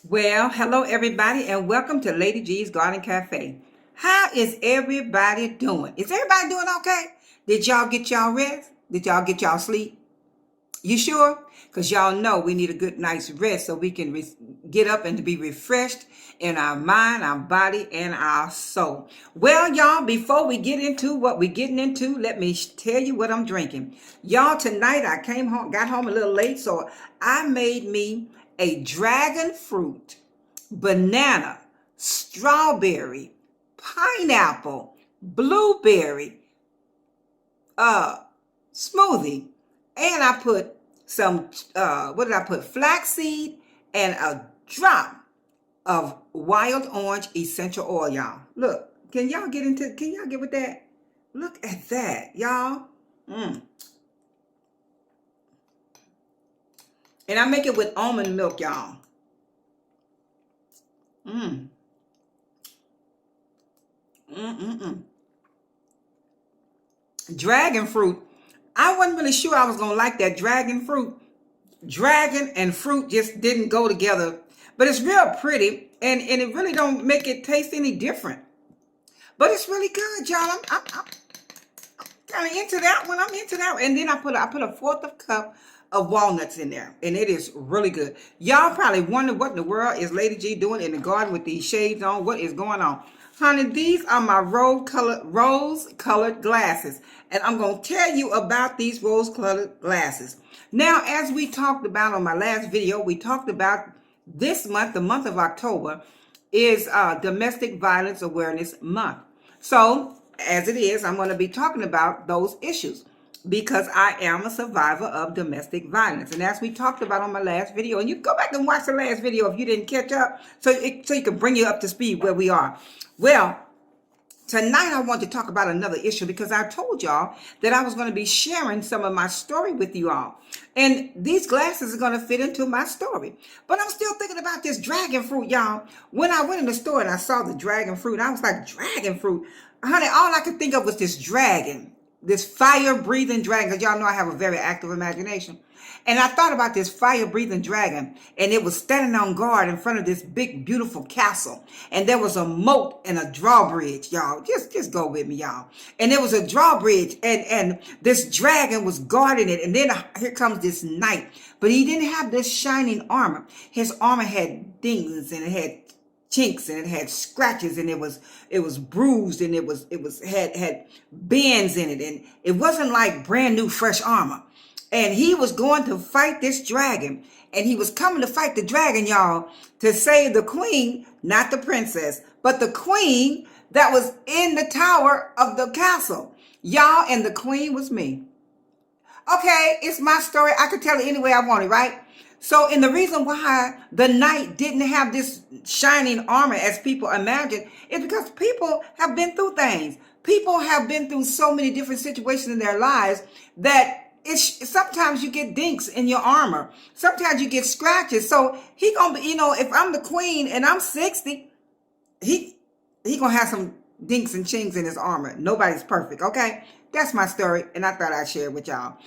Well, hello everybody, and welcome to Lady G's Garden Cafe. How is everybody doing? Is everybody doing okay? Did y'all get y'all rest? Did y'all get y'all sleep? You sure? Because y'all know we need a good night's rest so we can get up and to be refreshed in our mind, our body, and our soul. Well, y'all, before we get into what we're getting into, let me tell you what I'm drinking. Y'all, tonight I got home a little late, so I made me a dragon fruit, banana, strawberry, pineapple, blueberry, smoothie, and I put some what did I put? Flaxseed and a drop of wild orange essential oil, y'all. Look, can y'all get with that? Look at that, y'all. And I make it with almond milk, y'all. Mm. Mm-mm-mm. Dragon fruit. I wasn't really sure I was gonna like that dragon fruit. Dragon and fruit just didn't go together, but it's real pretty, and it really don't make it taste any different. But it's really good, y'all. I'm kind of into that one. I'm into that one. And then I put a fourth of cup of walnuts in there, and it is really good. Y'all probably wonder what in the world is Lady G doing in the garden with these shades on. What is going on? Honey, these are my rose-colored glasses, and I'm going to tell you about these rose-colored glasses. Now, as we talked about on my last video, we talked about this month, the month of October, is Domestic Violence Awareness Month. So, as it is, I'm going to be talking about those issues because I am a survivor of domestic violence. And as we talked about on my last video, and you can go back and watch the last video if you didn't catch up, so you can bring you up to speed where we are. Well, tonight I want to talk about another issue because I told y'all that I was going to be sharing some of my story with you all. And these glasses are going to fit into my story. But I'm still thinking about this dragon fruit, y'all. When I went in the store and I saw the dragon fruit, I was like, dragon fruit? Honey, all I could think of was this dragon, this fire-breathing dragon, because y'all know I have a very active imagination. And I thought about this fire-breathing dragon, and it was standing on guard in front of this big, beautiful castle. And there was a moat and a drawbridge, y'all. Just go with me, y'all. And there was a drawbridge, and this dragon was guarding it. And then here comes this knight. But he didn't have this shining armor. His armor had dings, and it had chinks, and it had scratches, and it was bruised, and it had bends in it, and it wasn't like brand new fresh armor. And he was going to fight this dragon, and he was coming to fight the dragon, y'all, to save the queen, not the princess, but the queen that was in the tower of the castle, y'all. And the queen was me. Okay, it's my story. I could tell it any way I wanted, right? So, and the reason why the knight didn't have this shining armor as people imagine is because people have been through things. People have been through so many different situations in their lives that sometimes you get dinks in your armor. Sometimes you get scratches. So he gonna be, if I'm the queen and I'm 60, he gonna have some dinks and chinks in his armor. Nobody's perfect, okay? That's my story, and I thought I'd share it with y'all.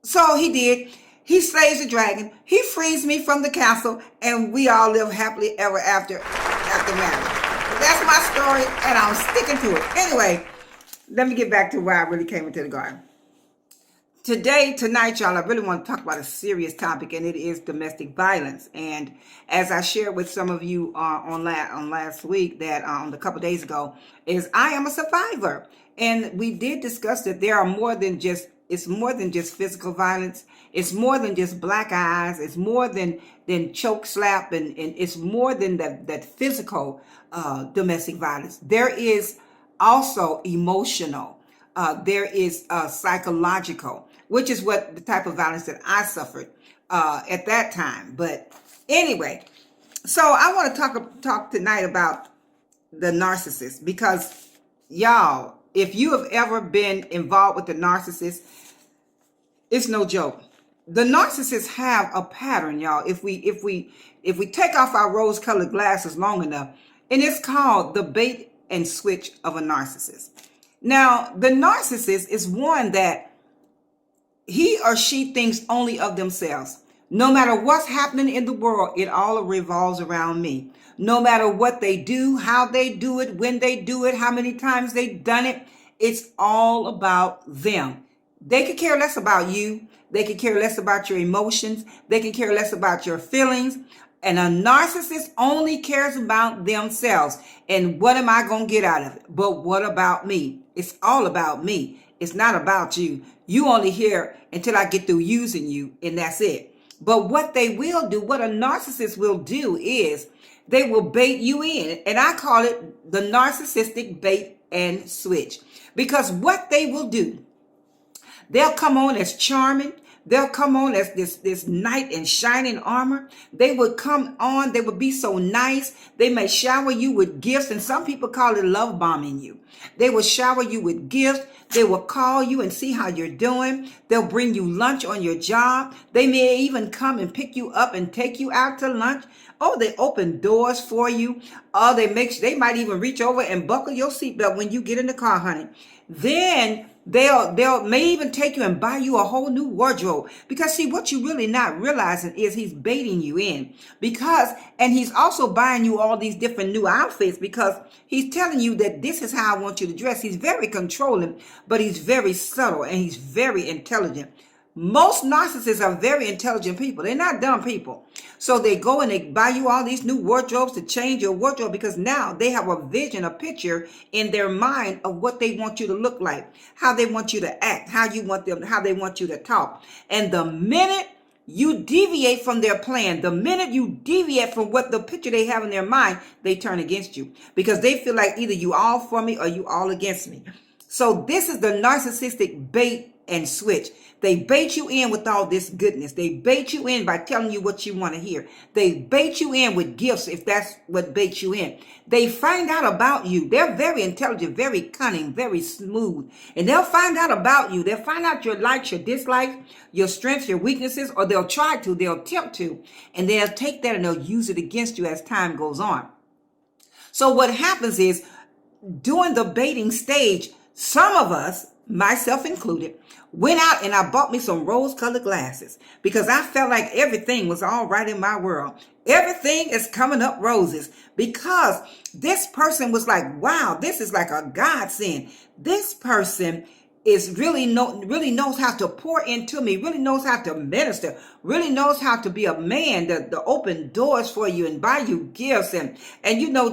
So he did. He slays the dragon. He frees me from the castle, and we all live happily ever after marriage. That's my story, and I'm sticking to it. Anyway, let me get back to why I really came into the garden. Tonight, y'all, I really want to talk about a serious topic, and it is domestic violence. And as I shared with some of you on last week, that a couple days ago, is I am a survivor, and we did discuss that there are more than just. It's more than just physical violence. It's more than just black eyes. It's more than choke slap, and it's more than that physical domestic violence. There is also emotional. There is psychological, which is what the type of violence that I suffered at that time. But anyway, so I want to talk tonight about the narcissist, because y'all, if you have ever been involved with the narcissist, it's no joke. The narcissists have a pattern, y'all. If we take off our rose-colored glasses long enough, and it's called the bait and switch of a narcissist. Now, the narcissist is one that he or she thinks only of themselves. No matter what's happening in the world, it all revolves around me. No matter what they do, how they do it, when they do it, how many times they've done it, it's all about them. They could care less about you. They could care less about your emotions. They can care less about your feelings. And a narcissist only cares about themselves. And what am I going to get out of it? But what about me? It's all about me. It's not about you. You only here until I get through using you, and that's it. But what they will do, what a narcissist will do is they will bait you in. And I call it the narcissistic bait and switch. Because what they will do, they'll come on as charming. They'll come on as this knight in shining armor. They would come on. They would be so nice. They may shower you with gifts. And some people call it love bombing you. They will shower you with gifts. They will call you and see how you're doing. They'll bring you lunch on your job. They may even come and pick you up and take you out to lunch. Oh, they open doors for you. Oh, they might even reach over and buckle your seatbelt when you get in the car, honey. Then they'll may even take you and buy you a whole new wardrobe. Because see, what you really not realizing is he's baiting you in. And he's also buying you all these different new outfits because he's telling you that this is how I want you to dress. He's very controlling, but he's very subtle and he's very intelligent. Most narcissists are very intelligent people. They're not dumb people. So they go and they buy you all these new wardrobes to change your wardrobe because now they have a vision, a picture in their mind of what they want you to look like, how they want you to act, how they want you to talk. And the minute you deviate from their plan, the minute you deviate from what the picture they have in their mind, they turn against you because they feel like either you all for me or you all against me. So this is the narcissistic bait and switch. They bait you in with all this goodness. They bait you in by telling you what you want to hear. They bait you in with gifts if that's what baits you in. They find out about you. They're very intelligent, very cunning, very smooth. And they'll find out about you. They'll find out your likes, your dislikes, your strengths, your weaknesses, or they'll attempt to. And they'll take that and they'll use it against you as time goes on. So what happens is during the baiting stage, some of us, myself included, went out and I bought me some rose-colored glasses because I felt like everything was all right in my world. Everything is coming up roses because this person was like, wow, this is like a godsend. This person is really knows how to pour into me, really knows how to minister, really knows how to be a man to open doors for you and buy you gifts and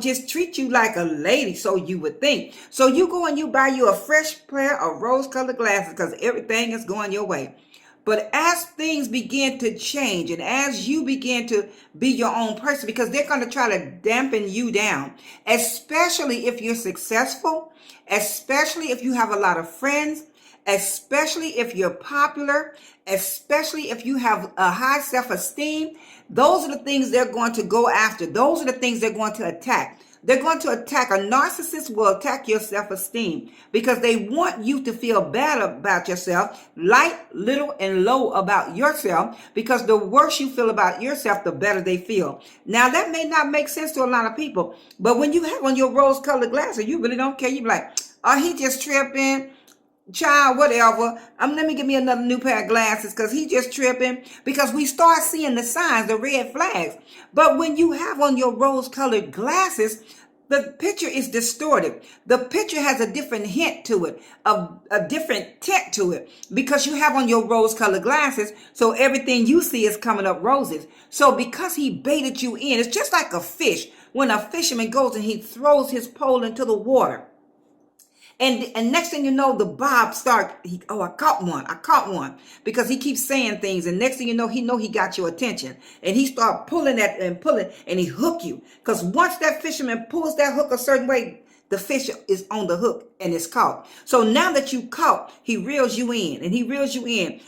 just treat you like a lady, so you would think. So you go and you buy you a fresh pair of rose-colored glasses because everything is going your way. But as things begin to change and as you begin to be your own person, because they're going to try to dampen you down, especially if you're successful, especially if you have a lot of friends, especially if you're popular, especially if you have a high self-esteem. Those are the things they're going to go after. Those are the things they're going to attack. They're going to attack. A narcissist will attack your self-esteem because they want you to feel bad about yourself, light, little, and low about yourself, because the worse you feel about yourself, the better they feel. Now, that may not make sense to a lot of people, but when you have on your rose-colored glasses, you really don't care. You be like, oh, he just tripping. Child, whatever. Let me get me another new pair of glasses because he just tripping. Because we start seeing the signs, the red flags. But when you have on your rose-colored glasses, the picture is distorted. The picture has a different hint to it, a different tint to it, because you have on your rose-colored glasses, so everything you see is coming up roses. So because he baited you in, it's just like a fish. When a fisherman goes and he throws his pole into the water, and next thing you know, the bob I caught one, because he keeps saying things. And next thing you know he got your attention, and he start pulling and he hook you. Because once that fisherman pulls that hook a certain way, the fish is on the hook and it's caught. So now that you caught, he reels you in, and he reels you in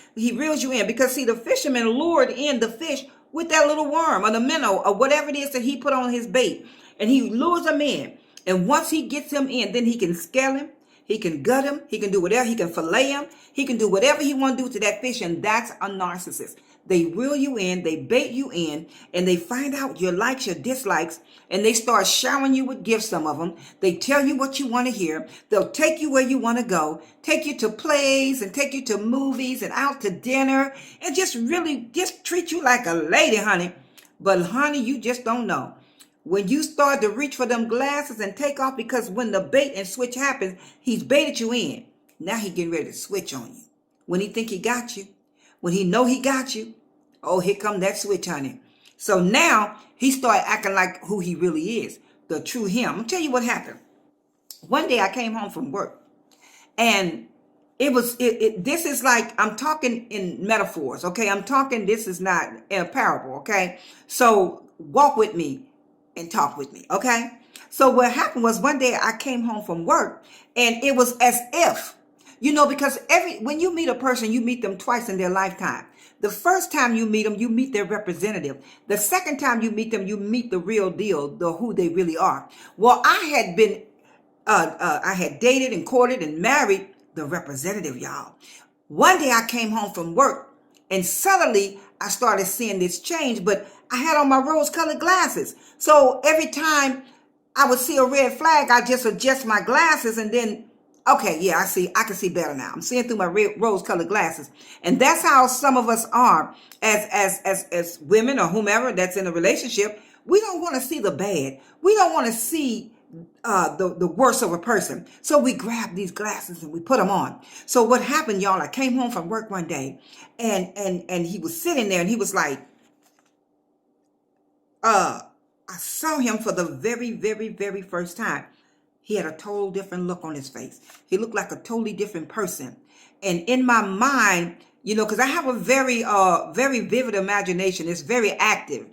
because see, the fisherman lured in the fish with that little worm or the minnow or whatever it is that he put on his bait, and he lures him in. And once he gets him in, then he can scale him. He can gut him. He can do whatever. He can fillet him. He can do whatever he want to do to that fish. And that's a narcissist. They reel you in, they bait you in, and they find out your likes, your dislikes, and they start showering you with gifts, some of them. They tell you what you want to hear. They'll take you where you want to go, take you to plays and take you to movies and out to dinner, and just really just treat you like a lady, honey. But honey, you just don't know. When you start to reach for them glasses and take off, because when the bait and switch happens, he's baited you in. Now he getting ready to switch on you. When he think he got you, when he know he got you, oh, here come that switch, honey. So now he started acting like who he really is, the true him. I'm gonna tell you what happened. One day I came home from work, and this is like, I'm talking in metaphors, okay? I'm talking, this is not a parable, okay? So walk with me and talk with me, okay? So what happened was, one day I came home from work, and it was as if, because when you meet a person, you meet them twice in their lifetime. The first time you meet them, you meet their representative. The second time you meet them, you meet the real deal, who they really are. Well, I had dated and courted and married the representative, y'all. One day I came home from work, and suddenly I started seeing this change, but I had on my rose-colored glasses. So every time I would see a red flag, I just adjust my glasses, and then, okay, yeah, I can see better now. I'm seeing through my rose-colored glasses. And that's how some of us are as women or whomever that's in a relationship. We don't want to see the bad. We don't want to see the worst of a person. So we grab these glasses and we put them on. So what happened, y'all, I came home from work one day, and he was sitting there, and he was like, I saw him for the very, very, very first time. He had a total different look on his face. He looked like a totally different person. And in my mind, because I have a very, very vivid imagination. It's very active.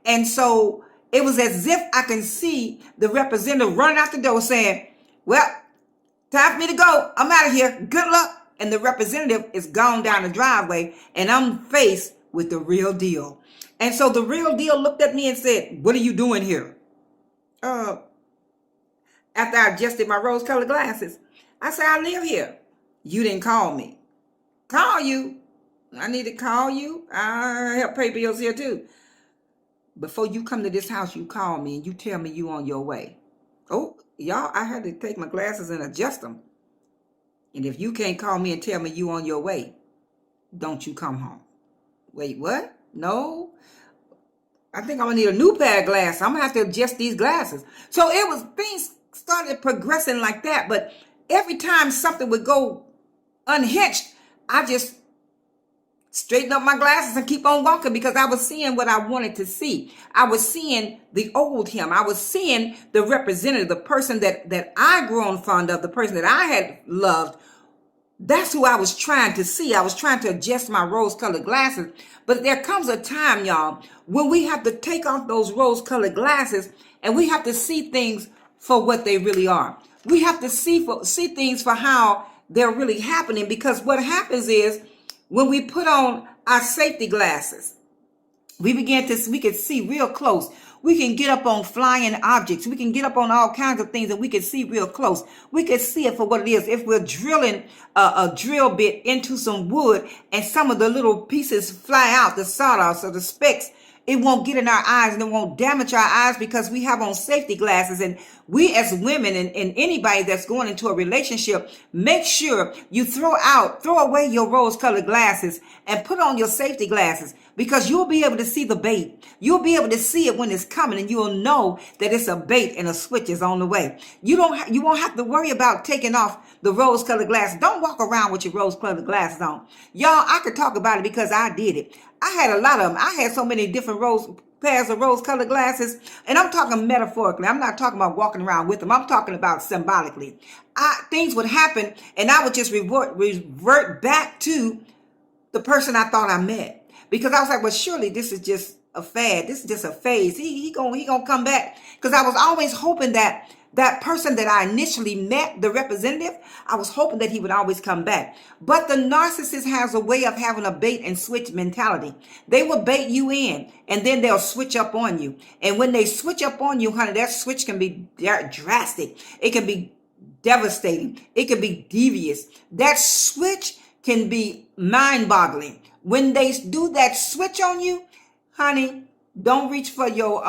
And so it was as if I can see the representative running out the door saying, well, time for me to go. I'm out of here. Good luck. And the representative is gone down the driveway, and I'm faced with the real deal. And so the real deal looked at me and said, what are you doing here? After I adjusted my rose-colored glasses, I said, I live here. You didn't call me. Call you? I need to call you. I help pay bills here too. Before you come to this house, you call me and you tell me you on your way. Oh, y'all, I had to take my glasses and adjust them. And if you can't call me and tell me you on your way, don't you come home. Wait, what? No. I think I'm gonna need a new pair of glasses. I'm gonna have to adjust these glasses. So things started progressing like that. But every time something would go unhitched, I just straighten up my glasses and keep on walking, because I was seeing what I wanted to see. I was seeing the old him. I was seeing the representative, the person that I grown fond of, the person that I had loved. That's who I was trying to see. I was trying to adjust my rose-colored glasses. But there comes a time, y'all, when we have to take off those rose-colored glasses, and we have to see things for what they really are. We have to see things for how they're really happening, because what happens is, when we put on our safety glasses, we can see real close. We can get up on flying objects. We can get up on all kinds of things, and we can see real close. We can see it for what it is. If we're drilling a drill bit into some wood, and some of the little pieces fly out, the sawdust or the specks, it won't get in our eyes, and it won't damage our eyes, because we have on safety glasses. And we as women, and anybody that's going into a relationship, make sure you throw away your rose-colored glasses and put on your safety glasses, because you'll be able to see the bait. You'll be able to see it when it's coming, and you'll know that it's a bait and a switch is on the way. You won't have to worry about taking off the rose-colored glasses. Don't walk around with your rose-colored glasses on. Y'all, I could talk about it because I did it. I had a lot of them. I had so many different pairs of rose-colored glasses, and I'm talking metaphorically. I'm not talking about walking around with them. I'm talking about symbolically. Things would happen, and I would just revert back to the person I thought I met, because I was like, well, surely this is just a fad. This is just a phase. He gonna come back, because I was always hoping that person that I initially met, the representative, I was hoping that he would always come back. But the narcissist has a way of having a bait and switch mentality. They will bait you in, and then they'll switch up on you. And when they switch up on you, honey, that switch can be drastic. It can be devastating. It can be devious. That switch can be mind-boggling. When they do that switch on you, honey, don't reach for your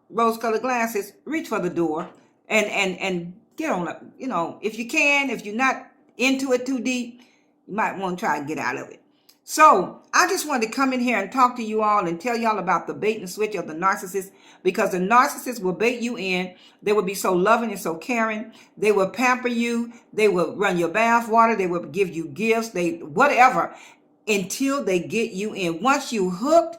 rose-colored glasses. Reach for the door and get on up. You know, if you can, if you're not into it too deep, you might want to try and get out of it. So I just wanted to come in here and talk to you all and tell y'all about the bait and switch of the narcissist, because the narcissist will bait you in. They will be so loving and so caring. They will pamper you. They will run your bath water. They will give you gifts. They whatever until they get you in. Once you hooked,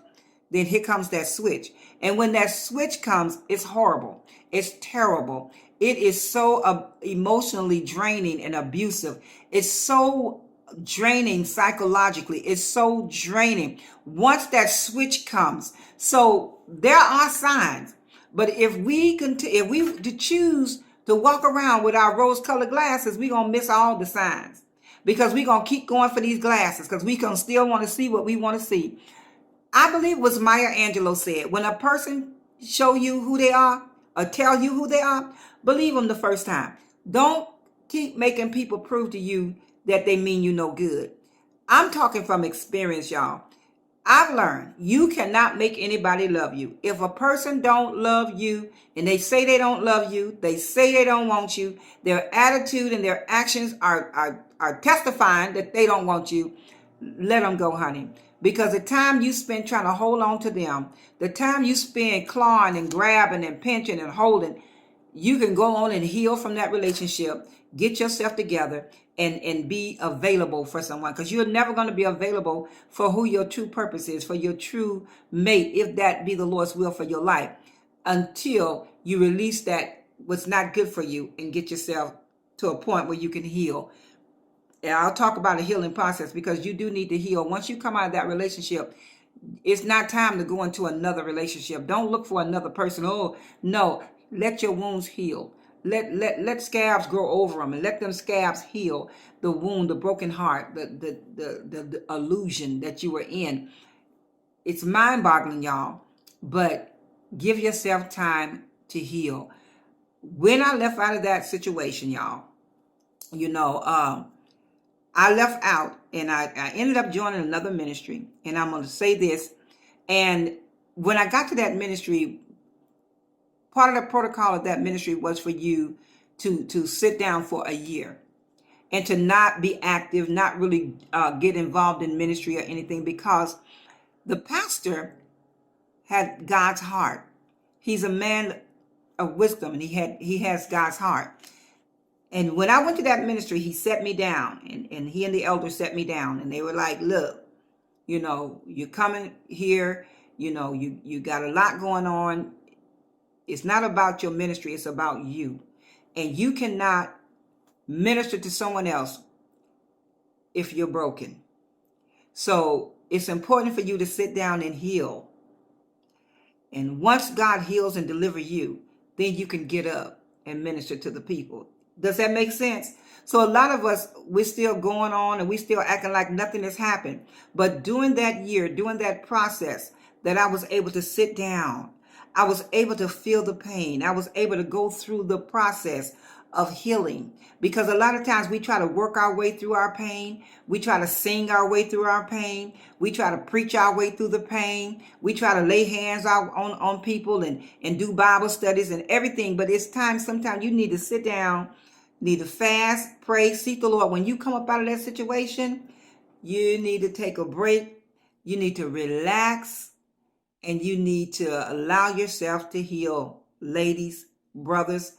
then here comes that switch. And when that switch comes, it's horrible. It's terrible. It is so emotionally draining and abusive. It's so draining psychologically. It's so draining once that switch comes. So there are signs, but if we choose to walk around with our rose-colored glasses, we're gonna miss all the signs, because we're gonna keep going for these glasses because we can still want to see what we want to see. I believe it was Maya Angelou said, when a person show you who they are or tell you who they are, believe them the first time. Don't keep making people prove to you that they mean you no good. I'm talking from experience, y'all. I've learned you cannot make anybody love you. If a person don't love you and they say they don't love you, they say they don't want you, their attitude and their actions are testifying that they don't want you, let them go, honey. Because the time you spend trying to hold on to them, the time you spend clawing and grabbing and pinching and holding, you can go on and heal from that relationship, get yourself together, and be available for someone, because you're never going to be available for who your true purpose is, for your true mate, if that be the Lord's will for your life, until you release that what's not good for you and get yourself to a point where you can heal. And I'll talk about a healing process, because you do need to heal. Once you come out of that relationship, it's not time to go into another relationship. Don't look for another person. Oh, no. Let your wounds heal. Let scabs grow over them, and let them scabs heal the wound, the broken heart, the illusion that you were in. It's mind-boggling, y'all, but give yourself time to heal. When I left out of that situation, y'all, I left out and I ended up joining another ministry. And I'm going to say this. And when I got to that ministry, part of the protocol of that ministry was for you to sit down for a year and to not be active, not really get involved in ministry or anything, because the pastor had God's heart. He's a man of wisdom, and he has God's heart. And when I went to that ministry, he set me down, and he and the elders set me down, and they were like, look, you're coming here, you got a lot going on. It's not about your ministry, it's about you. And you cannot minister to someone else if you're broken. So it's important for you to sit down and heal. And once God heals and delivers you, then you can get up and minister to the people. Does that make sense? So a lot of us, we're still going on and we're still acting like nothing has happened. But during that year, during that process, that I was able to sit down, I was able to feel the pain. I was able to go through the process of healing, because a lot of times we try to work our way through our pain. We try to sing our way through our pain. We try to preach our way through the pain. We try to lay hands out on people and do Bible studies and everything. But it's time, sometimes you need to sit down, need to fast, pray, seek the Lord. When you come up out of that situation, you need to take a break. You need to relax, and you need to allow yourself to heal. Ladies, brothers,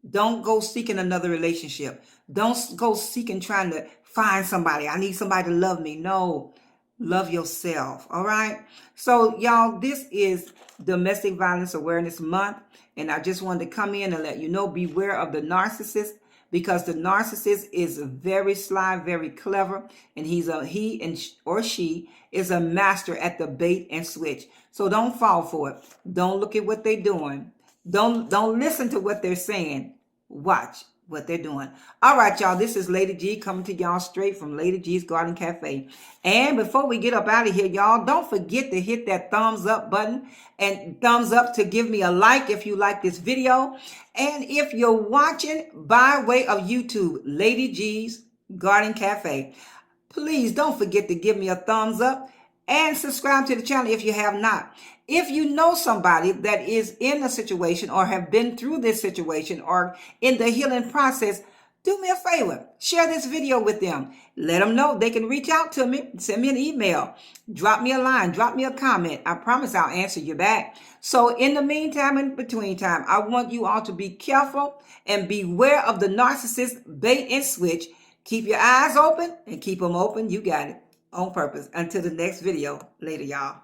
don't go seeking another relationship. Don't go seeking, trying to find somebody. I need somebody to love me. No, love yourself. All right. So y'all, this is Domestic Violence Awareness Month. And I just wanted to come in and let you know, beware of the narcissist, because the narcissist is very sly, very clever, and he or she is a master at the bait and switch. So don't fall for it. Don't look at what they're doing. Don't listen to what they're saying. Watch what they're doing. All right, y'all. This is Lady G coming to y'all straight from Lady G's Garden Cafe. And before we get up out of here, y'all, don't forget to hit that thumbs up button and thumbs up to give me a like if you like this video. And if you're watching by way of YouTube, Lady G's Garden Cafe, please don't forget to give me a thumbs up and subscribe to the channel if you have not. If you know somebody that is in a situation or have been through this situation or in the healing process, do me a favor. Share this video with them. Let them know they can reach out to me. Send me an email. Drop me a line. Drop me a comment. I promise I'll answer you back. So in the meantime and between time, I want you all to be careful and beware of the narcissist bait and switch. Keep your eyes open and keep them open. You got it. On purpose. Until the next video. Later, y'all.